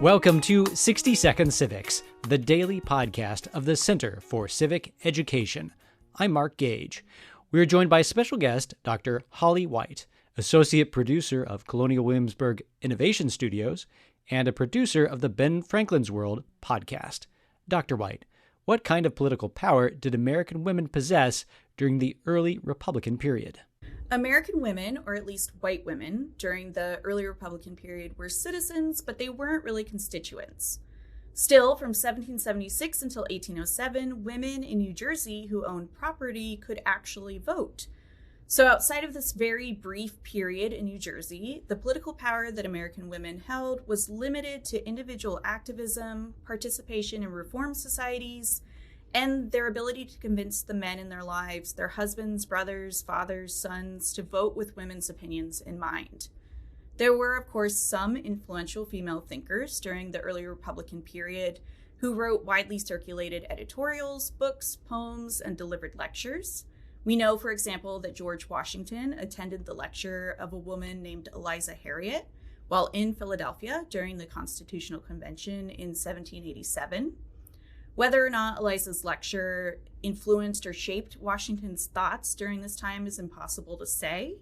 Welcome to 60 Second Civics, the daily podcast of the Center for Civic Education. I'm Mark Gage. We are joined by special guest, Dr. Holly White, associate producer of Colonial Williamsburg Innovation Studios and a producer of the Ben Franklin's World podcast. Dr. White, what kind of political power did American women possess during the early Republican period? American women, or at least white women, during the early Republican period were citizens, but they weren't really constituents. Still, from 1776 until 1807, women in New Jersey who owned property could actually vote. So outside of this very brief period in New Jersey, the political power that American women held was limited to individual activism, participation in reform societies, and their ability to convince the men in their lives, their husbands, brothers, fathers, sons, to vote with women's opinions in mind. There were, of course, some influential female thinkers during the early Republican period who wrote widely circulated editorials, books, poems, and delivered lectures. We know, for example, that George Washington attended the lecture of a woman named Eliza Harriet while in Philadelphia during the Constitutional Convention in 1787. Whether or not Eliza's lecture influenced or shaped Washington's thoughts during this time is impossible to say.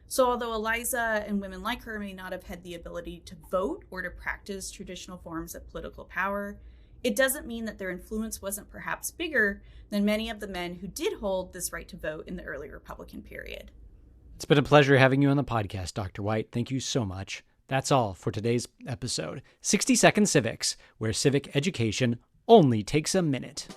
So although Eliza and women like her may not have had the ability to vote or to practice traditional forms of political power, it doesn't mean that their influence wasn't perhaps bigger than many of the men who did hold this right to vote in the early Republican period. It's been a pleasure having you on the podcast, Dr. White. Thank you so much. That's all for today's episode. 60 Second Civics, where civic education only takes a minute.